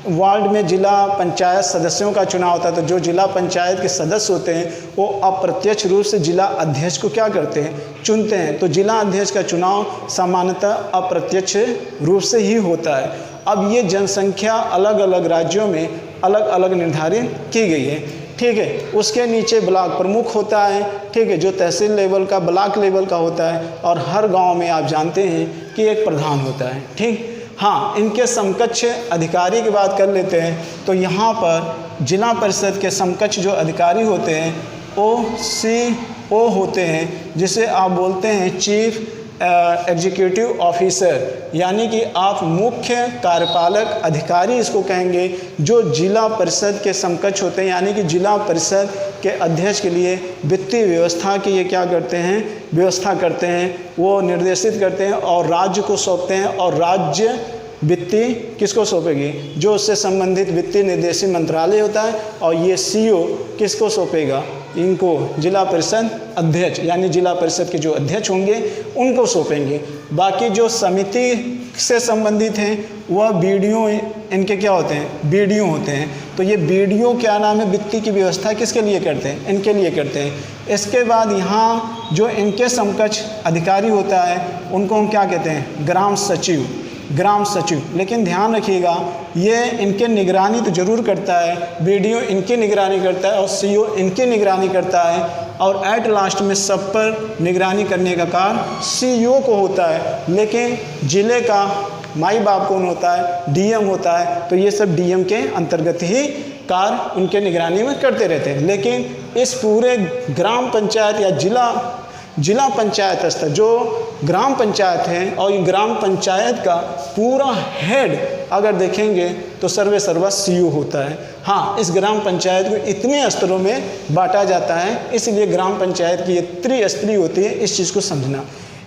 वार्ड में जिला पंचायत सदस्यों का चुनाव होता है। तो जो जिला पंचायत के सदस्य होते हैं वो अप्रत्यक्ष रूप से जिला अध्यक्ष को क्या करते हैं, चुनते हैं। तो जिला अध्यक्ष का चुनाव सामान्यतः अप्रत्यक्ष रूप से ही होता है। अब ये जनसंख्या अलग अलग राज्यों में अलग अलग निर्धारित की गई है, ठीक है। उसके नीचे ब्लॉक प्रमुख होता है, ठीक है, जो तहसील लेवल का, ब्लॉक लेवल का होता है। और हर गांव में आप जानते हैं कि एक प्रधान होता है, ठीक। हाँ, इनके समकक्ष अधिकारी की बात कर लेते हैं। तो यहाँ पर जिला परिषद के समकक्ष जो अधिकारी होते हैं OCO होते हैं, जिसे आप बोलते हैं चीफ एग्जीक्यूटिव ऑफिसर, यानी कि आप मुख्य कार्यपालक अधिकारी इसको कहेंगे, जो जिला परिषद के समकक्ष होते हैं। यानी कि जिला परिषद के अध्यक्ष के लिए वित्तीय व्यवस्था की ये क्या करते हैं, व्यवस्था करते हैं, वो निर्देशित करते हैं और राज्य को सौंपते हैं। और राज्य वित्तीय किसको सौंपेगी, जो उससे संबंधित वित्तीय निर्देशित मंत्रालय होता है। और ये CO किसको सौंपेगा, इनको जिला परिषद अध्यक्ष, यानी जिला परिषद के जो अध्यक्ष होंगे उनको सौंपेंगे। बाकी जो समिति से संबंधित हैं वह BDO, इनके क्या होते हैं, BDO होते हैं। तो ये BDO क्या नाम है, वित्तीय की व्यवस्था किसके लिए करते हैं, इनके लिए करते हैं। इसके बाद यहाँ जो इनके समकक्ष अधिकारी होता है उनको हम क्या कहते हैं, ग्राम सचिव, ग्राम सचिव। लेकिन ध्यान रखिएगा ये इनके निगरानी तो जरूर करता है, BDO इनकी निगरानी करता है और CO इनकी निगरानी करता है। और एट लास्ट में सब पर निगरानी करने का कार्य CO को होता है। लेकिन जिले का माई बाप कौन होता है, DM होता है। तो ये सब DM के अंतर्गत ही कार्य उनके निगरानी में करते रहते हैं। लेकिन इस पूरे ग्राम पंचायत या जिला पंचायत स्तर जो ग्राम पंचायत है, और ये ग्राम पंचायत का पूरा हेड अगर देखेंगे तो सर्वे सर्वा CO होता है। हाँ, इस ग्राम पंचायत को इतने स्तरों में बांटा जाता है, इसलिए ग्राम पंचायत की ये त्रिस्तरीय होती है, इस चीज़ को समझना।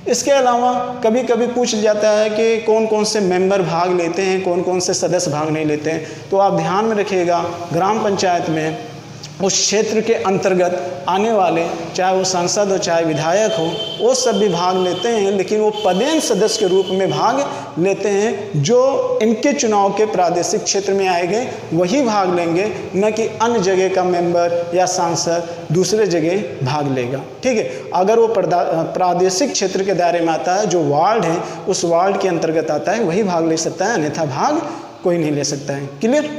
इसके अलावा कभी कभी पूछ जाता है कि कौन कौन से मेंबर भाग लेते हैं, कौन कौन से सदस्य भाग नहीं लेते हैं। तो आप ध्यान में रखिएगा, ग्राम पंचायत में उस क्षेत्र के अंतर्गत आने वाले, चाहे वो सांसद हो चाहे विधायक हो, वो सब भी भाग लेते हैं। लेकिन वो पदेन सदस्य के रूप में भाग लेते हैं। जो इनके चुनाव के प्रादेशिक क्षेत्र में आएंगे वही भाग लेंगे, न कि अन्य जगह का मेंबर या सांसद दूसरे जगह भाग लेगा, ठीक है। अगर वो प्रादेशिक क्षेत्र के दायरे में आता है, जो वार्ड है उस वार्ड के अंतर्गत आता है, वही भाग ले सकता है, अन्यथा भाग कोई नहीं ले सकता है। क्लियर,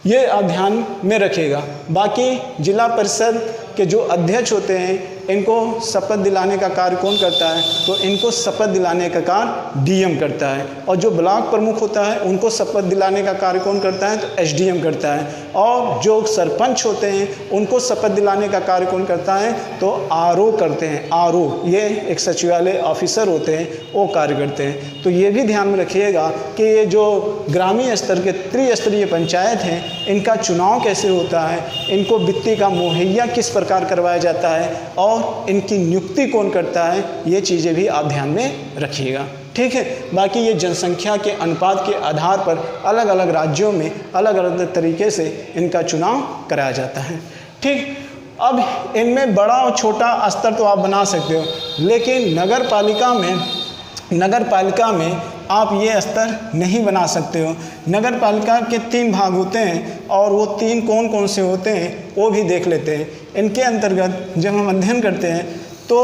ये आप ध्यान में रखिएगा। बाकी जिला परिषद के जो अध्यक्ष होते हैं इनको शपथ दिलाने का कार्य कौन करता है, तो इनको शपथ दिलाने का कार्य DM करता है। और जो ब्लॉक प्रमुख होता है उनको शपथ दिलाने का कार्य कौन करता है, तो SDM करता है। और जो सरपंच होते हैं उनको शपथ दिलाने का कार्य कौन करता है, तो RO करते हैं। RO ये एक सचिवालय ऑफिसर होते हैं, वो कार्य करते हैं। तो ये भी ध्यान में रखिएगा कि ये जो ग्रामीण स्तर के त्रिस्तरीय पंचायत हैं इनका चुनाव कैसे होता है, इनको वित्तीय का मुहैया किस प्रकार करवाया जाता है और इनकी नियुक्ति कौन करता है, ये चीज़ें भी आप ध्यान में रखिएगा, ठीक है। बाकी ये जनसंख्या के अनुपात के आधार पर अलग अलग राज्यों में अलग अलग तरीके से इनका चुनाव कराया जाता है, ठीक। अब इनमें बड़ा और छोटा स्तर तो आप बना सकते हो, लेकिन नगर पालिका में आप ये स्तर नहीं बना सकते हो। नगर पालिका के 3 भाग होते हैं और वो 3 कौन कौन से होते हैं वो भी देख लेते हैं। इनके अंतर्गत जब हम अध्ययन करते हैं तो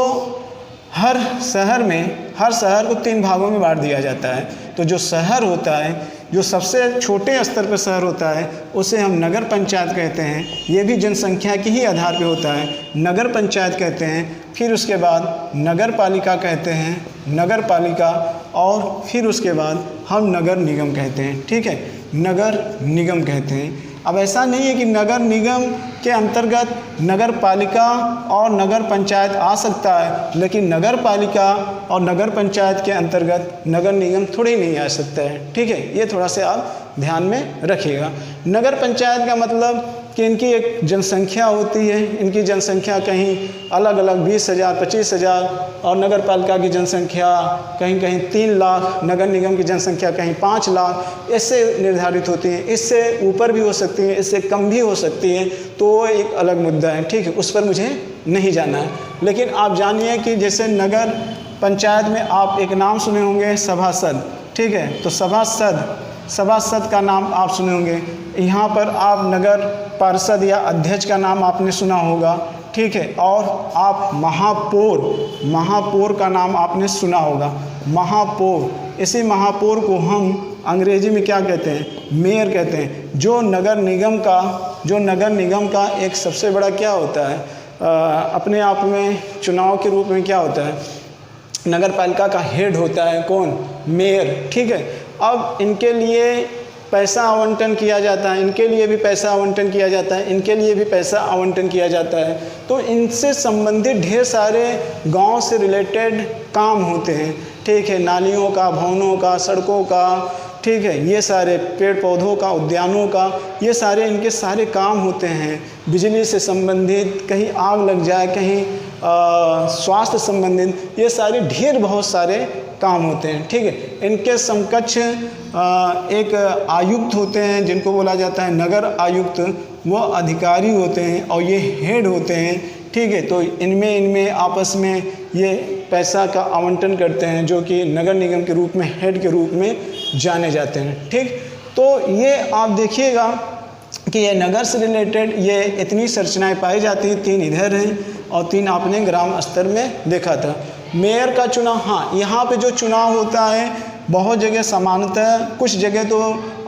हर शहर को 3 भागों में बांट दिया जाता है। तो जो शहर होता है, जो सबसे छोटे स्तर पर शहर होता है, उसे हम नगर पंचायत कहते हैं। ये भी जनसंख्या के ही आधार पे होता है, नगर पंचायत कहते हैं। फिर उसके बाद नगर पालिका कहते हैं, नगर पालिका, और फिर उसके बाद हम नगर निगम कहते हैं, ठीक है, नगर निगम कहते हैं। अब ऐसा नहीं है कि नगर निगम के अंतर्गत नगर पालिका और नगर पंचायत आ सकता है, लेकिन नगर पालिका और नगर पंचायत के अंतर्गत नगर निगम थोड़े ही नहीं आ सकता है, ठीक है। ये थोड़ा सा आप ध्यान में रखिएगा। नगर पंचायत का मतलब कि इनकी एक जनसंख्या होती है, इनकी जनसंख्या कहीं अलग अलग 20,000 25,000 और नगर पालिका की जनसंख्या कहीं कहीं 3 लाख, नगर निगम की जनसंख्या कहीं 5 लाख, ऐसे निर्धारित होती है। इससे ऊपर भी हो सकती है, इससे कम भी हो सकती है, तो वो एक अलग मुद्दा है, ठीक है, उस पर मुझे नहीं जाना है। लेकिन आप जानिए कि जैसे नगर पंचायत में आप एक नाम सुने होंगे सभासद, ठीक है, तो सभासद का नाम आप सुने होंगे। यहाँ पर आप नगर पार्षद या अध्यक्ष का नाम आपने सुना होगा, ठीक है, और आप महापौर का नाम आपने सुना होगा। महापौर, इसी महापौर को हम अंग्रेजी में क्या कहते हैं? मेयर कहते हैं। जो नगर निगम का एक सबसे बड़ा क्या होता है, अपने आप में चुनाव के रूप में क्या होता है, नगर पालिका का हेड होता है कौन? मेयर, ठीक है। अब इनके लिए पैसा आवंटन किया जाता है, इनके लिए भी पैसा आवंटन किया जाता है, इनके लिए भी पैसा आवंटन किया जाता है। तो इनसे संबंधित ढेर सारे गांव से रिलेटेड काम होते हैं, ठीक है, नालियों का, भवनों का, सड़कों का, ठीक है, ये सारे पेड़ पौधों का, उद्यानों का, ये सारे इनके सारे काम होते हैं। बिजली से संबंधित, कहीं आग लग जाए, कहीं स्वास्थ्य संबंधित, ये सारे ढेर बहुत सारे काम होते हैं, ठीक है। इनके समकक्ष एक आयुक्त होते हैं जिनको बोला जाता है नगर आयुक्त, वो अधिकारी होते हैं और ये हेड होते हैं, ठीक है। तो इनमें आपस में ये पैसा का आवंटन करते हैं, जो कि नगर निगम के रूप में हेड के रूप में जाने जाते हैं, ठीक। तो ये आप देखिएगा कि ये नगर से रिलेटेड ये इतनी संरचनाएं पाई जाती हैं, 3 इधर हैं और 3 आपने ग्राम स्तर में देखा था। मेयर का चुनाव, हाँ, यहाँ पे जो चुनाव होता है बहुत जगह समानतः, कुछ जगह तो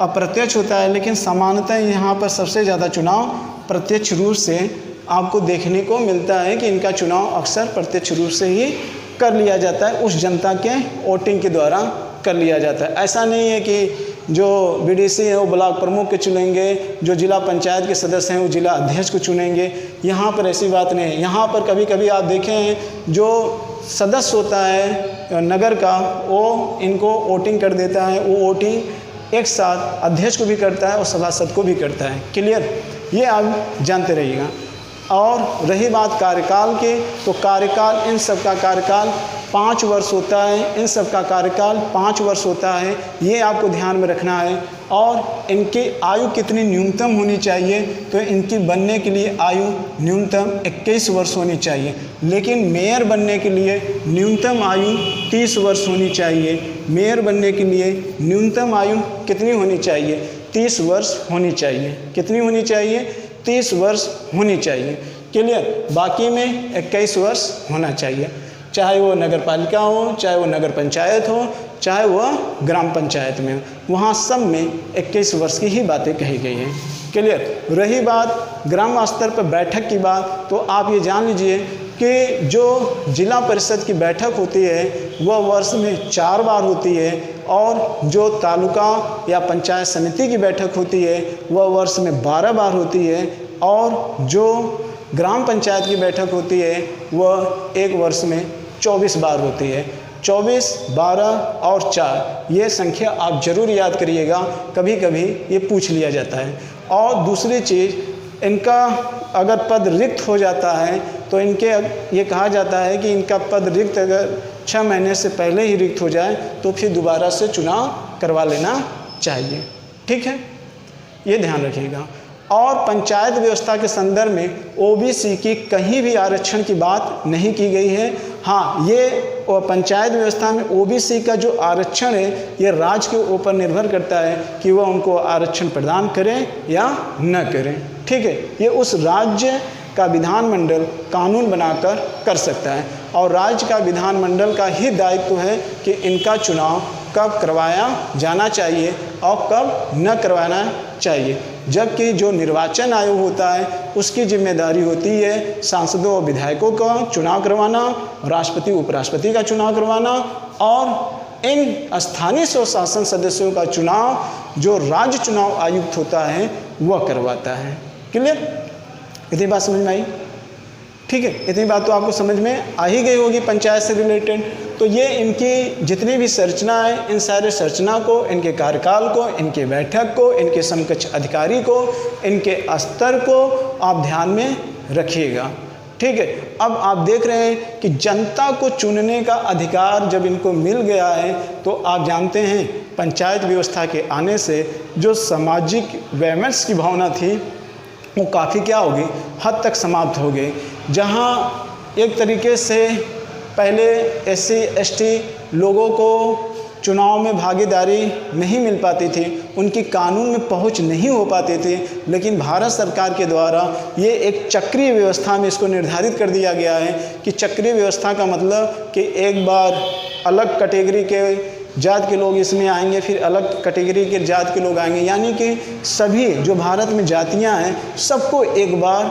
अप्रत्यक्ष होता है, लेकिन समानतः यहाँ पर सबसे ज़्यादा चुनाव प्रत्यक्ष रूप से आपको देखने को मिलता है कि इनका चुनाव अक्सर प्रत्यक्ष रूप से ही कर लिया जाता है, उस जनता के वोटिंग के द्वारा कर लिया जाता है। ऐसा नहीं है कि जो बीडीसी है वो ब्लॉक प्रमुख के चुनेंगे, जो जिला पंचायत के सदस्य हैं वो जिला अध्यक्ष को चुनेंगे, यहाँ पर ऐसी बात नहीं है। यहाँ पर कभी कभी आप देखें जो सदस्य होता है नगर का, वो इनको वोटिंग कर देता है, वो वोटिंग एक साथ अध्यक्ष को भी करता है और सभासद को भी करता है। क्लियर, ये आप जानते रहिएगा। और रही बात कार्यकाल की, तो कार्यकाल, इन सब का कार्यकाल 5 वर्ष होता है, इन सब का कार्यकाल 5 वर्ष होता है, ये आपको ध्यान में रखना है। और इनकी आयु कितनी न्यूनतम होनी चाहिए, तो इनकी बनने के लिए आयु न्यूनतम 21 वर्ष होनी चाहिए। लेकिन मेयर बनने के लिए न्यूनतम आयु 30 वर्ष होनी चाहिए। मेयर बनने के लिए न्यूनतम आयु कितनी होनी चाहिए? 30 वर्ष होनी चाहिए। कितनी होनी चाहिए? 30 वर्ष होनी चाहिए। क्लियर, बाकी में 21 वर्ष होना चाहिए, चाहे वो नगर पालिका हो, चाहे वो नगर पंचायत हो, चाहे वह ग्राम पंचायत में हो, वहाँ सब में 21 वर्ष की ही बातें कही गई हैं। क्लियर। रही बात ग्राम स्तर पर बैठक की बात, तो आप ये जान लीजिए कि जो जिला परिषद की बैठक होती है वह वर्ष में 4 बार होती है, और जो तालुका या पंचायत समिति की बैठक होती है वह वर्ष में 12 बार होती है, और जो ग्राम पंचायत की बैठक होती है वह एक वर्ष में 24 बार होती है। 24, 12 और 4 ये संख्या आप जरूर याद करिएगा, कभी कभी ये पूछ लिया जाता है। और दूसरी चीज़, इनका अगर पद रिक्त हो जाता है तो इनके ये कहा जाता है कि इनका पद रिक्त अगर 6 महीने से पहले ही रिक्त हो जाए तो फिर दोबारा से चुनाव करवा लेना चाहिए। ठीक है, ये ध्यान रखिएगा। और पंचायत व्यवस्था के संदर्भ में ओबीसी की कहीं भी आरक्षण की बात नहीं की गई है। हाँ, ये पंचायत व्यवस्था में ओबीसी का जो आरक्षण है ये राज्य के ऊपर निर्भर करता है कि वह उनको आरक्षण प्रदान करें या न करें। ठीक है, ये उस राज्य का विधानमंडल कानून बनाकर कर सकता है, और राज्य का विधानमंडल का ही दायित्व है कि इनका चुनाव कब करवाया जाना चाहिए और कब न करवाना चाहिए। जबकि जो निर्वाचन आयोग होता है उसकी जिम्मेदारी होती है सांसदों और विधायकों का चुनाव करवाना, राष्ट्रपति उपराष्ट्रपति का चुनाव करवाना, और इन स्थानीय स्वशासन सदस्यों का चुनाव जो राज्य चुनाव आयुक्त होता है वह करवाता है। क्लियर, इतनी बात समझ में आई? ठीक है, इतनी बात तो आपको समझ में आ ही गई होगी पंचायत से रिलेटेड। तो ये इनकी जितनी भी संरचना है, इन सारे संरचना को, इनके कार्यकाल को, इनके बैठक को, इनके समकक्ष अधिकारी को, इनके स्तर को आप ध्यान में रखिएगा। ठीक है, अब आप देख रहे हैं कि जनता को चुनने का अधिकार जब इनको मिल गया है तो आप जानते हैं पंचायत व्यवस्था के आने से जो सामाजिक वैमनस्य की भावना थी वो काफ़ी क्या होगी, हद तक समाप्त हो गई। जहाँ एक तरीके से पहले SC ST लोगों को चुनाव में भागीदारी नहीं मिल पाती थी, उनकी कानून में पहुंच नहीं हो पाती थी, लेकिन भारत सरकार के द्वारा ये एक चक्रीय व्यवस्था में इसको निर्धारित कर दिया गया है कि चक्रीय व्यवस्था का मतलब कि एक बार अलग कैटेगरी के जात के लोग इसमें आएंगे, फिर अलग कैटेगरी के जात के लोग आएंगे, यानी कि सभी जो भारत में जातियां हैं सबको एक बार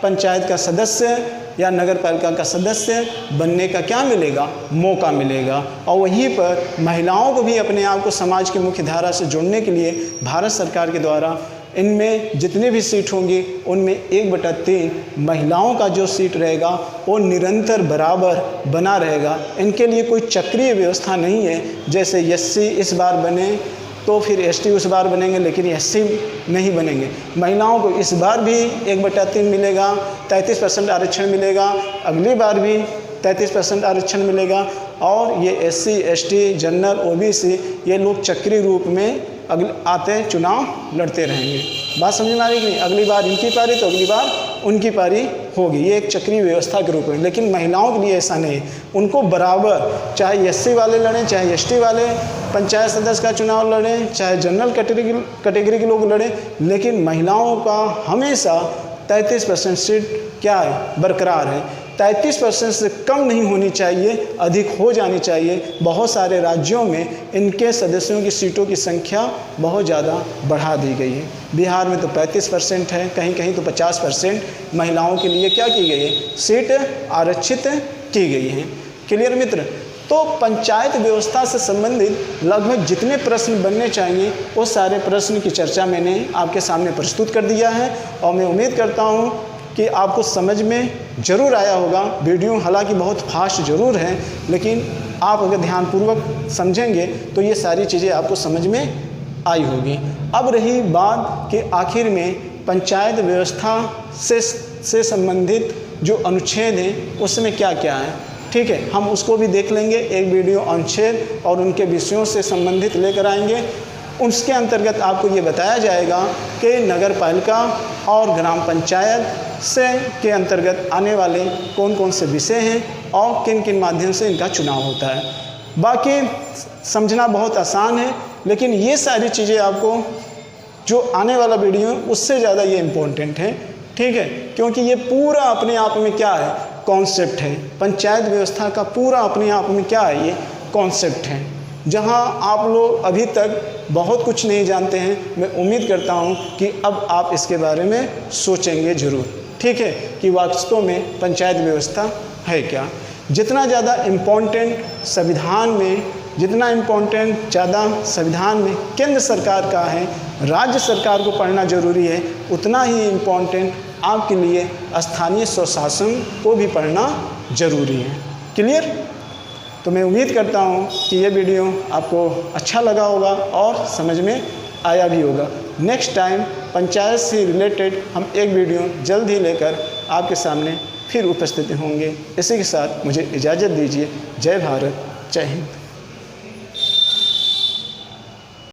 पंचायत का सदस्य या नगर पालिका का सदस्य बनने का क्या मिलेगा, मौका मिलेगा। और वहीं पर महिलाओं को भी अपने आप को समाज की मुख्य धारा से जोड़ने के लिए भारत सरकार के द्वारा इनमें जितनी भी सीट होंगी उनमें 1/3 महिलाओं का जो सीट रहेगा वो निरंतर बराबर बना रहेगा। इनके लिए कोई चक्रीय व्यवस्था नहीं है, जैसे SC इस बार बने तो फिर ST उस बार बनेंगे लेकिन SC नहीं बनेंगे। महिलाओं को इस बार भी 1/3 मिलेगा, 33% आरक्षण मिलेगा, अगली बार भी 33% आरक्षण मिलेगा। और ये SC ST जनरल OBC ये लोग चक्रीय रूप में आते चुनाव लड़ते रहेंगे। बात समझ में आ रही कि नहीं, अगली बार इनकी पारी तो अगली बार उनकी पारी होगी, ये एक चक्रीय व्यवस्था के रूप में। लेकिन महिलाओं के लिए ऐसा नहीं, उनको बराबर चाहे SC वाले लड़ें चाहे ST वाले पंचायत सदस्य का चुनाव लड़ें, चाहे जनरल कैटेगरी के लोग लड़ें, लेकिन महिलाओं का हमेशा 33% सीट क्या है, बरकरार है। 33% से कम नहीं होनी चाहिए, अधिक हो जानी चाहिए। बहुत सारे राज्यों में इनके सदस्यों की सीटों की संख्या बहुत ज़्यादा बढ़ा दी गई है। बिहार में तो 35% है, कहीं कहीं तो 50% महिलाओं के लिए क्या की गई है, सीट आरक्षित की गई है। क्लियर मित्र? तो पंचायत व्यवस्था से संबंधित लगभग जितने प्रश्न बनने चाहिए वो सारे प्रश्न की चर्चा मैंने आपके सामने प्रस्तुत कर दिया है और मैं उम्मीद करता हूँ कि आपको समझ में ज़रूर आया होगा। वीडियो हालांकि बहुत फास्ट ज़रूर है, लेकिन आप अगर ध्यानपूर्वक समझेंगे तो ये सारी चीज़ें आपको समझ में आई होगी। अब रही बात कि आखिर में पंचायत व्यवस्था से संबंधित जो अनुच्छेद हैं उसमें क्या क्या है, ठीक है, हम उसको भी देख लेंगे। एक वीडियो अनुच्छेद और उनके विषयों से संबंधित लेकर आएंगे। उसके अंतर्गत आपको ये बताया जाएगा कि नगर पालिका और ग्राम पंचायत के अंतर्गत आने वाले कौन कौन से विषय हैं और किन किन माध्यम से इनका चुनाव होता है। बाकी समझना बहुत आसान है, लेकिन ये सारी चीज़ें आपको जो आने वाला वीडियो है उससे ज़्यादा ये इम्पोर्टेंट है, ठीक है, क्योंकि ये पूरा अपने आप में क्या है, कॉन्सेप्ट है। पंचायत व्यवस्था का पूरा अपने आप में क्या है, ये कॉन्सेप्ट है। जहां आप लोग अभी तक बहुत कुछ नहीं जानते हैं, मैं उम्मीद करता हूं कि अब आप इसके बारे में सोचेंगे ज़रूर, ठीक है, कि वास्तव में पंचायत व्यवस्था है क्या। जितना ज़्यादा इम्पोर्टेंट संविधान में, जितना इम्पोर्टेंट ज़्यादा संविधान में केंद्र सरकार का है, राज्य सरकार को पढ़ना ज़रूरी है, उतना ही इम्पोर्टेंट आपके लिए स्थानीय स्वशासन को भी पढ़ना ज़रूरी है। क्लियर? तो मैं उम्मीद करता हूँ कि ये वीडियो आपको अच्छा लगा होगा और समझ में आया भी होगा। नेक्स्ट टाइम पंचायत से रिलेटेड हम एक वीडियो जल्द ही लेकर आपके सामने फिर उपस्थित होंगे। इसी के साथ मुझे इजाज़त दीजिए। जय भारत, जय हिंद।